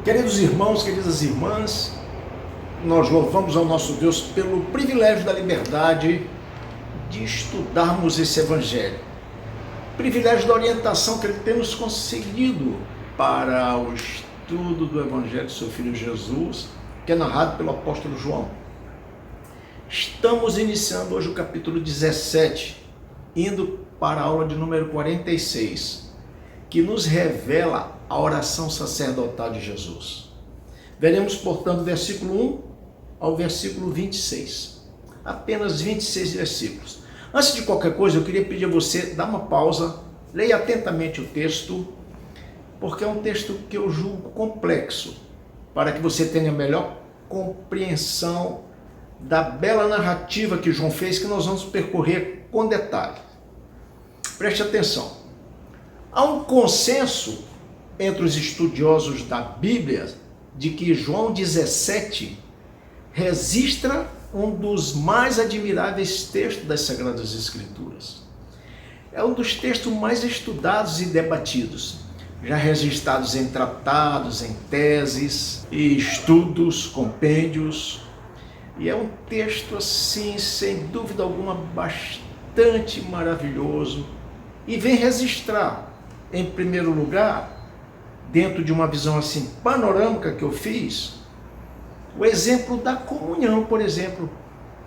Queridos irmãos, queridas irmãs, nós louvamos ao nosso Deus pelo privilégio da liberdade de estudarmos esse Evangelho. Privilégio da orientação que Ele tem nos concedido para o estudo do Evangelho do seu Filho Jesus, que é narrado pelo apóstolo João. Estamos iniciando hoje o capítulo 17, indo para a aula de número 46, que nos revela a oração sacerdotal de Jesus. Veremos, portanto, do versículo 1 ao versículo 26. Apenas 26 versículos. Antes de qualquer coisa, eu queria pedir a você dar uma pausa, leia atentamente o texto, porque é um texto que eu julgo complexo, para que você tenha melhor compreensão da bela narrativa que João fez, que nós vamos percorrer com detalhe. Preste atenção. Há um consenso entre os estudiosos da Bíblia de que João 17 registra um dos mais admiráveis textos das Sagradas Escrituras. É um dos textos mais estudados e debatidos, já registrados em tratados, em teses, e estudos, compêndios. E é um texto, assim, sem dúvida alguma, bastante maravilhoso, e vem registrar, em primeiro lugar, dentro de uma visão assim panorâmica que eu fiz, o exemplo da comunhão, por exemplo,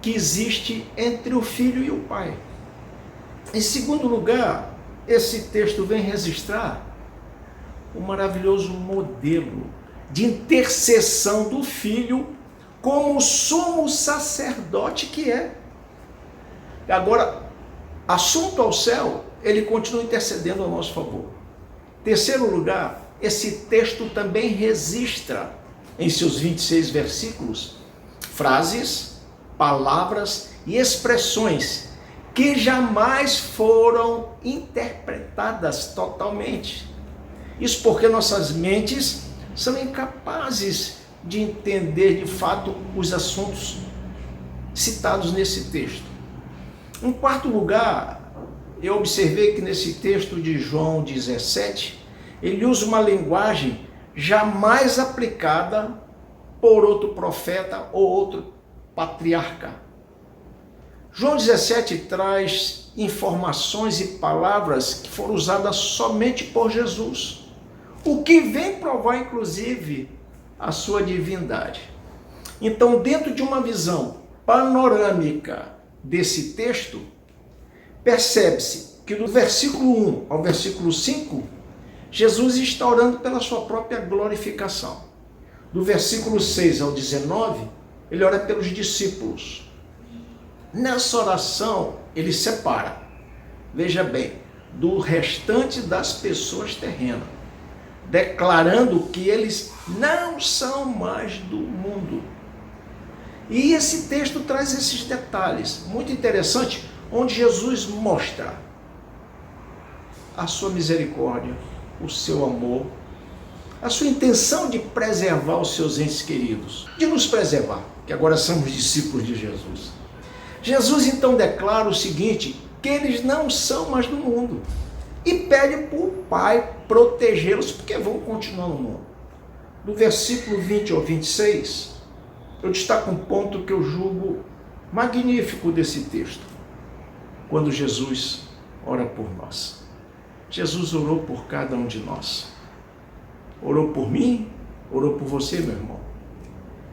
que existe entre o Filho e o Pai. Em segundo lugar, esse texto vem registrar um maravilhoso modelo de intercessão do Filho como sumo sacerdote que é. Agora, assunto ao céu, ele continua intercedendo a nosso favor. Terceiro lugar, esse texto também registra em seus 26 versículos frases, palavras e expressões que jamais foram interpretadas totalmente. Isso porque nossas mentes são incapazes de entender de fato os assuntos citados nesse texto. Em quarto lugar, eu observei que nesse texto de João 17, ele usa uma linguagem jamais aplicada por outro profeta ou outro patriarca. João 17 traz informações e palavras que foram usadas somente por Jesus, o que vem provar, inclusive, a sua divindade. Então, dentro de uma visão panorâmica desse texto, percebe-se que do versículo 1 ao versículo 5, Jesus está orando pela sua própria glorificação. Do versículo 6 ao 19, ele ora pelos discípulos. Nessa oração, ele separa, veja bem, do restante das pessoas terrenas, declarando que eles não são mais do mundo. E esse texto traz esses detalhes, muito interessante, onde Jesus mostra a sua misericórdia, o seu amor, a sua intenção de preservar os seus entes queridos, de nos preservar, que agora somos discípulos de Jesus. Jesus então declara o seguinte, que eles não são mais do mundo, e pede para o Pai protegê-los, porque vão continuar no mundo. Do versículo 20 ao 26, eu destaco um ponto que eu julgo magnífico desse texto, quando Jesus ora por nós. Jesus orou por cada um de nós. Orou por mim, orou por você, meu irmão.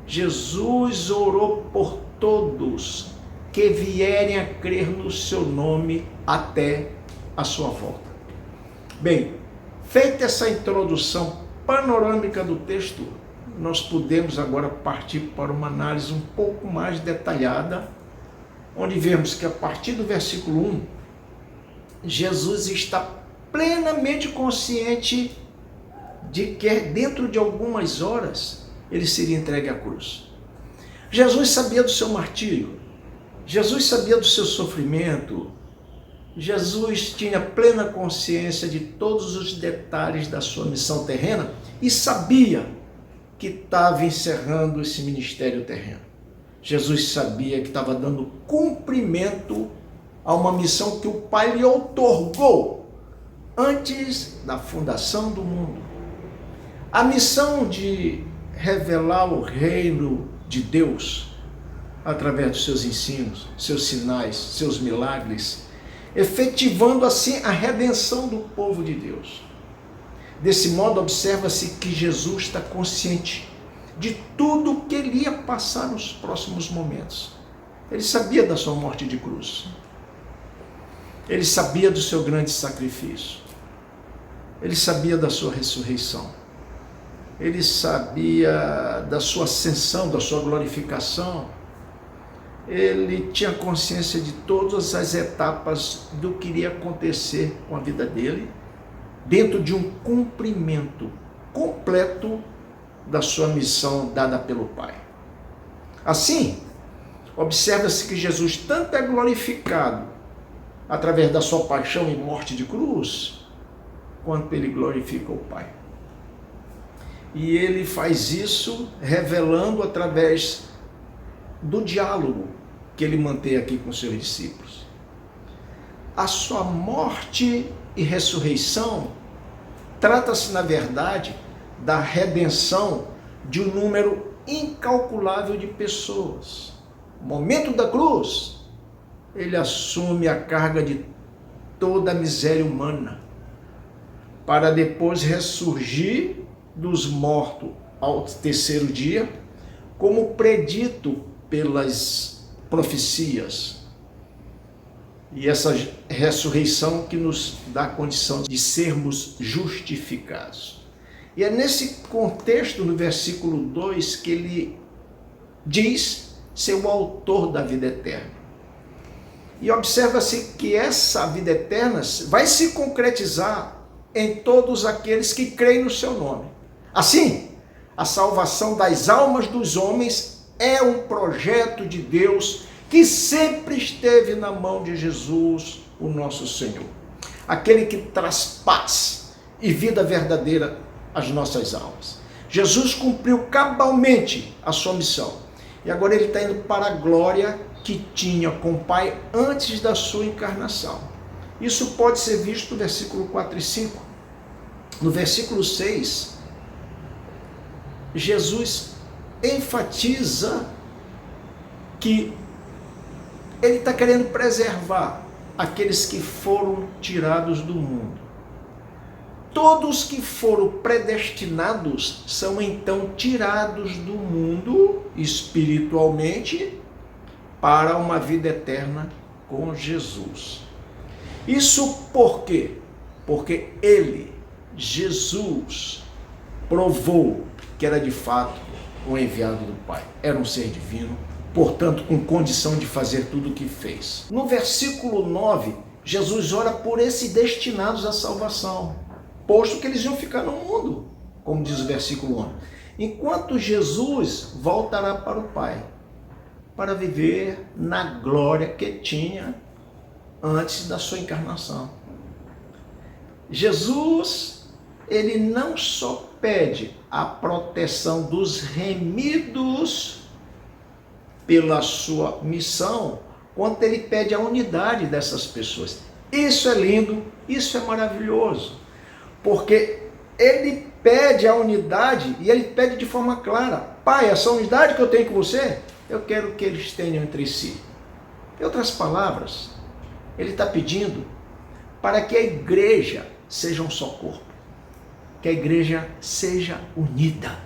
Jesus orou por todos que vierem a crer no seu nome até a sua volta. Bem, feita essa introdução panorâmica do texto, nós podemos agora partir para uma análise um pouco mais detalhada, onde vemos que a partir do versículo 1, Jesus está plenamente consciente de que dentro de algumas horas ele seria entregue à cruz. Jesus sabia do seu martírio, Jesus sabia do seu sofrimento, Jesus tinha plena consciência de todos os detalhes da sua missão terrena e sabia que estava encerrando esse ministério terreno. Jesus sabia que estava dando cumprimento a uma missão que o Pai lhe outorgou antes da fundação do mundo. A missão de revelar o reino de Deus através dos seus ensinos, seus sinais, seus milagres, efetivando assim a redenção do povo de Deus. Desse modo, observa-se que Jesus está consciente de tudo o que ele ia passar nos próximos momentos. Ele sabia da sua morte de cruz. Ele sabia do seu grande sacrifício. Ele sabia da sua ressurreição. Ele sabia da sua ascensão, da sua glorificação. Ele tinha consciência de todas as etapas do que iria acontecer com a vida dele, dentro de um cumprimento completo da sua missão dada pelo Pai. Assim, observa-se que Jesus tanto é glorificado através da sua paixão e morte de cruz, quanto ele glorifica o Pai. E ele faz isso revelando através do diálogo que ele mantém aqui com seus discípulos. A sua morte e ressurreição trata-se, na verdade, da redenção de um número incalculável de pessoas. No momento da cruz, ele assume a carga de toda a miséria humana, para depois ressurgir dos mortos ao terceiro dia, como predito pelas profecias. E essa ressurreição que nos dá a condição de sermos justificados. E é nesse contexto, no versículo 2, que ele diz ser o autor da vida eterna. E observa-se que essa vida eterna vai se concretizar em todos aqueles que creem no seu nome. Assim, a salvação das almas dos homens é um projeto de Deus que sempre esteve na mão de Jesus, o nosso Senhor. Aquele que traz paz e vida verdadeira às nossas almas. Jesus cumpriu cabalmente a sua missão. E agora ele está indo para a glória que tinha com o Pai antes da sua encarnação. Isso pode ser visto no versículo 4 e 5. No versículo 6, Jesus enfatiza que ele está querendo preservar aqueles que foram tirados do mundo. Todos que foram predestinados são então tirados do mundo espiritualmente para uma vida eterna com Jesus. Isso por quê? Porque ele, Jesus, provou que era de fato o enviado do Pai. Era um ser divino, portanto, com condição de fazer tudo o que fez. No versículo 9, Jesus ora por esses destinados à salvação, posto que eles iam ficar no mundo, como diz o versículo 11. Enquanto Jesus voltará para o Pai, para viver na glória que tinha antes da sua encarnação. Jesus, ele não só pede a proteção dos remidos pela sua missão, quanto ele pede a unidade dessas pessoas. Isso é lindo, isso é maravilhoso, porque ele pede a unidade e ele pede de forma clara: Pai, essa unidade que eu tenho com você, eu quero que eles tenham entre si. Em outras palavras, ele está pedindo para que a igreja seja um só corpo, que a igreja seja unida.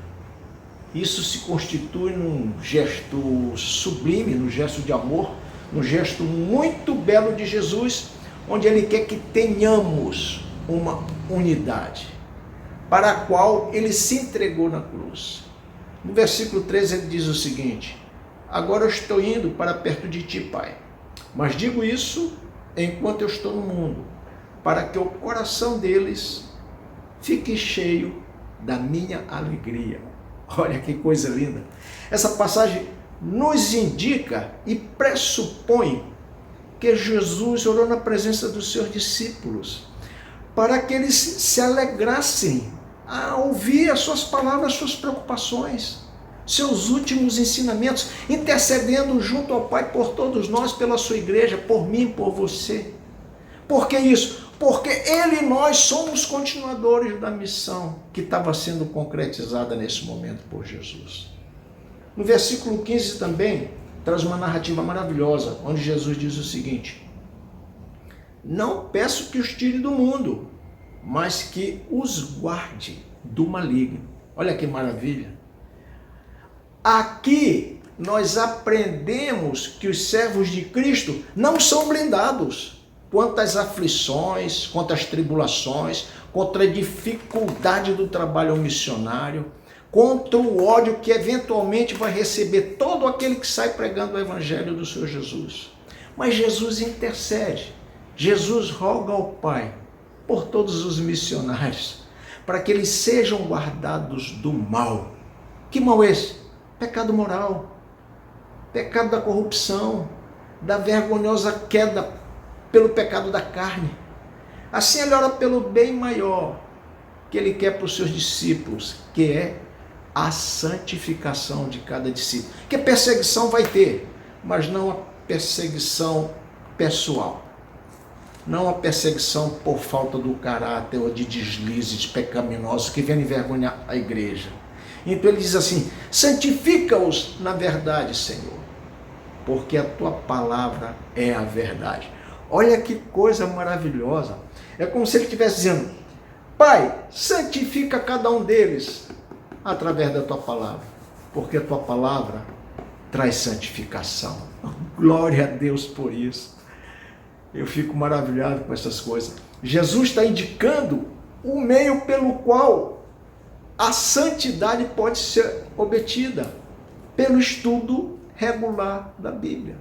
Isso se constitui num gesto sublime, num gesto de amor, num gesto muito belo de Jesus, onde ele quer que tenhamos uma unidade, para a qual ele se entregou na cruz. No versículo 13 ele diz o seguinte: agora eu estou indo para perto de ti, Pai, mas digo isso enquanto eu estou no mundo, para que o coração deles fique cheio da minha alegria. Olha que coisa linda. Essa passagem nos indica e pressupõe que Jesus orou na presença dos seus discípulos, para que eles se alegrassem a ouvir as suas palavras, as suas preocupações, seus últimos ensinamentos, intercedendo junto ao Pai por todos nós, pela sua igreja, por mim, por você. Por que isso? porque ele e nós somos continuadores da missão que estava sendo concretizada nesse momento por Jesus. No versículo 15 também traz uma narrativa maravilhosa, onde Jesus diz o seguinte: não peço que os tire do mundo, mas que os guarde do maligno. Olha que maravilha. Aqui nós aprendemos que os servos de Cristo não são blindados quanto às aflições, quanto às tribulações, contra a dificuldade do trabalho missionário, contra o ódio que eventualmente vai receber todo aquele que sai pregando o evangelho do Senhor Jesus. Mas Jesus intercede, Jesus roga ao Pai por todos os missionários, para que eles sejam guardados do mal. Que mal é esse? Pecado moral, pecado da corrupção, da vergonhosa queda pelo pecado da carne. Assim ele ora pelo bem maior que ele quer para os seus discípulos, que é a santificação de cada discípulo. Que perseguição vai ter, mas não a perseguição pessoal. Não a perseguição por falta do caráter ou de deslizes pecaminosos que vêm envergonhar a igreja. Então ele diz assim: santifica-os na verdade, Senhor, porque a tua palavra é a verdade. Olha que coisa maravilhosa. É como se ele estivesse dizendo: Pai, santifica cada um deles através da tua palavra, porque a tua palavra traz santificação. Glória a Deus por isso. Eu fico maravilhado com essas coisas. Jesus está indicando o meio pelo qual a santidade pode ser obtida, pelo estudo regular da Bíblia.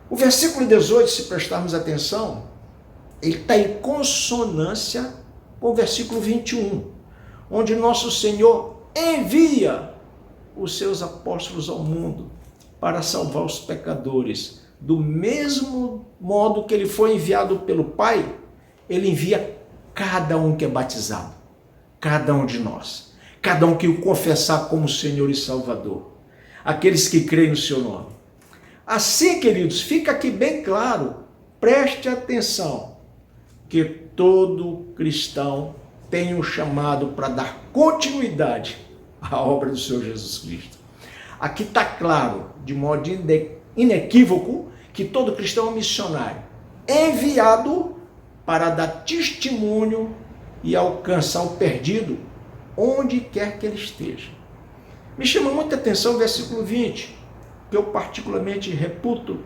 O versículo 18, se prestarmos atenção, ele está em consonância com o versículo 21, onde nosso Senhor envia os seus apóstolos ao mundo para salvar os pecadores. Do mesmo modo que ele foi enviado pelo Pai, ele envia cada um que é batizado, cada um de nós, cada um que o confessar como Senhor e Salvador, aqueles que creem no seu nome. Assim, queridos, fica aqui bem claro, preste atenção, que todo cristão tem um chamado para dar continuidade à obra do Senhor Jesus Cristo. Aqui está claro, de modo inequívoco, que todo cristão é um missionário, enviado para dar testemunho e alcançar o perdido, onde quer que ele esteja. Me chama muita atenção o versículo 20, que eu particularmente reputo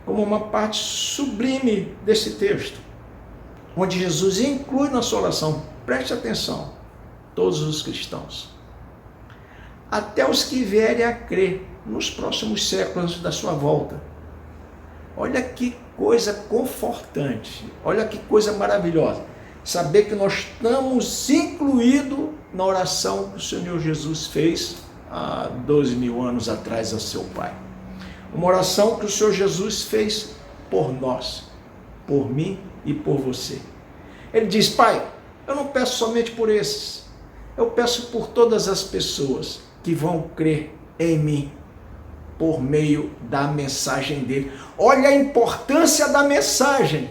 como uma parte sublime desse texto, onde Jesus inclui na sua oração, preste atenção, todos os cristãos, até os que vierem a crer nos próximos séculos antes da sua volta. Olha que coisa confortante, olha que coisa maravilhosa, saber que nós estamos incluídos na oração que o Senhor Jesus fez há 12.000 anos atrás ao seu Pai. Uma oração que o Senhor Jesus fez por nós, por mim e por você. Ele diz: Pai, eu não peço somente por esses, eu peço por todas as pessoas que vão crer em mim por meio da mensagem dele. Olha a importância da mensagem.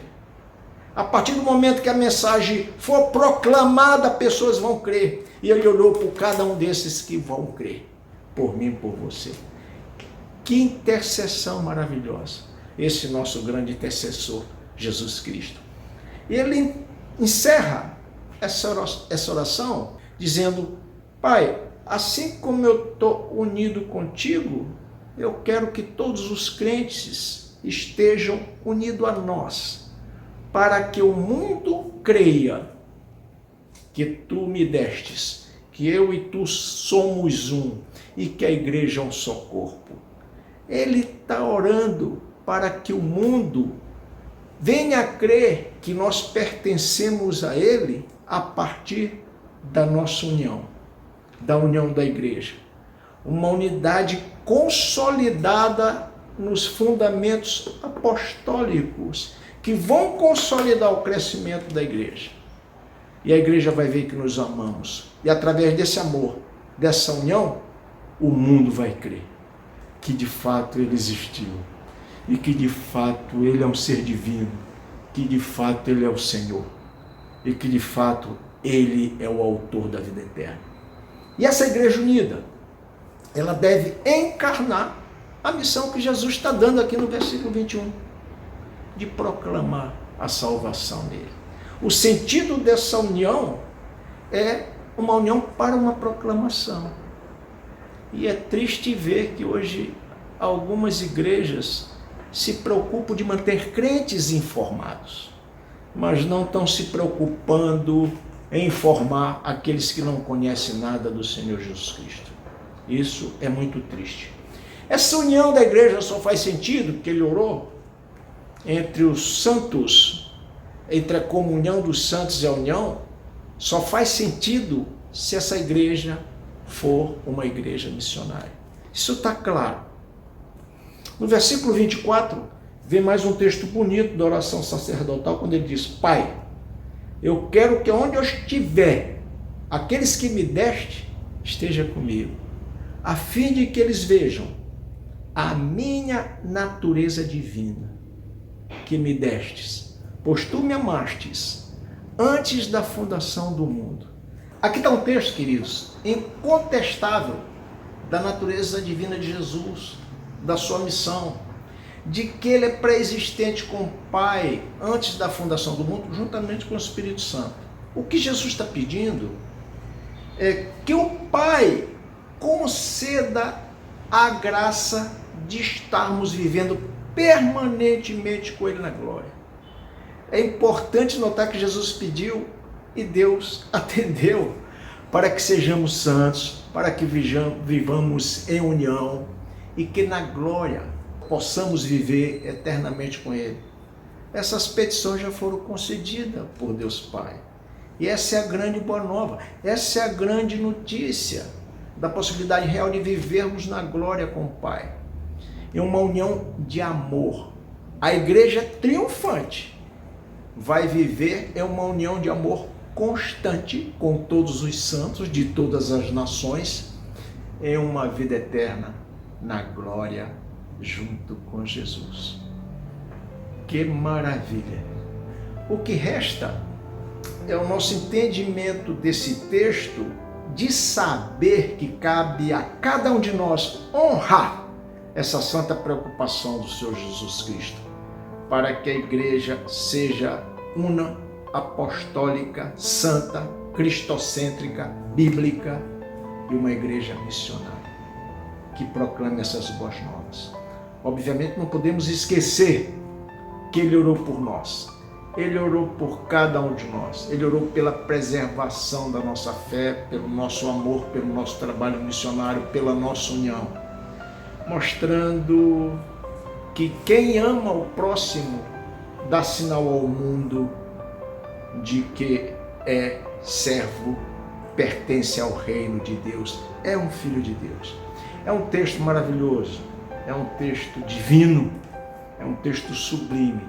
A partir do momento que a mensagem for proclamada, pessoas vão crer. E ele olhou por cada um desses que vão crer, por mim e por você. Que intercessão maravilhosa, esse nosso grande intercessor, Jesus Cristo. E ele encerra essa oração dizendo: Pai, assim como eu estou unido contigo, eu quero que todos os crentes estejam unidos a nós, para que o mundo creia que tu me destes, que eu e tu somos um e que a igreja é um só corpo. Ele está orando para que o mundo venha a crer que nós pertencemos a ele a partir da nossa união, da união da igreja. Uma unidade consolidada nos fundamentos apostólicos, que vão consolidar o crescimento da igreja. E a igreja vai ver que nos amamos. E através desse amor, dessa união, o mundo vai crer que de fato ele existiu. E que de fato ele é um ser divino. que de fato Ele é o Senhor e que de fato Ele é o autor da vida eterna. E essa igreja unida, ela deve encarnar a missão que Jesus está dando aqui no versículo 21, de proclamar a salvação nele. O sentido dessa união é uma união para uma proclamação. E é triste ver que hoje algumas igrejas se preocupam de manter crentes informados, mas não estão se preocupando em informar aqueles que não conhecem nada do Senhor Jesus Cristo. Isso é muito triste. Essa união da igreja só faz sentido, porque ele orou, entre os santos, entre a comunhão dos santos e a união, só faz sentido se essa igreja for uma igreja missionária. Isso está claro. No versículo 24, vem mais um texto bonito da oração sacerdotal, quando ele diz: Pai, eu quero que onde eu estiver, aqueles que me deste, esteja comigo, a fim de que eles vejam a minha natureza divina, que me destes, pois tu me amastes antes da fundação do mundo. Aqui está um texto, queridos, incontestável da natureza divina de Jesus, da sua missão, de que ele é pré-existente com o Pai antes da fundação do mundo, juntamente com o Espírito Santo. O que Jesus está pedindo é que o Pai conceda a graça de estarmos vivendo permanentemente com ele na glória. É importante notar que Jesus pediu e Deus atendeu para que sejamos santos, para que vivamos em união e que na glória possamos viver eternamente com Ele. Essas petições já foram concedidas por Deus Pai. E essa é a grande boa nova, essa é a grande notícia da possibilidade real de vivermos na glória com o Pai. Em uma união de amor. A igreja triunfante vai viver em uma união de amor constante com todos os santos de todas as nações, em uma vida eterna na glória junto com Jesus. Que maravilha! O que resta é o nosso entendimento desse texto, de saber que cabe a cada um de nós honrar essa santa preocupação do Senhor Jesus Cristo, para que a igreja seja una, apostólica, santa, cristocêntrica, bíblica e uma igreja missionária que proclame essas boas novas. Obviamente não podemos esquecer que Ele orou por nós. Ele orou por cada um de nós. Ele orou pela preservação da nossa fé, pelo nosso amor, pelo nosso trabalho missionário, pela nossa união, mostrando que quem ama o próximo dá sinal ao mundo de que é servo, pertence ao reino de Deus, é um filho de Deus. É um texto maravilhoso, é um texto divino, é um texto sublime.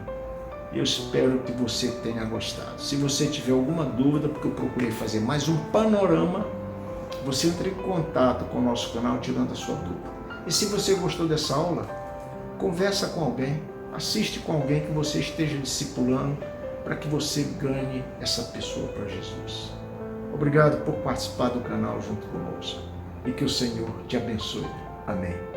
Eu espero que você tenha gostado. Se você tiver alguma dúvida, porque eu procurei fazer mais um panorama, você entre em contato com o nosso canal tirando a sua dúvida. E se você gostou dessa aula, conversa com alguém, assiste com alguém que você esteja discipulando, para que você ganhe essa pessoa para Jesus. Obrigado por participar do canal junto conosco e que o Senhor te abençoe. Amém.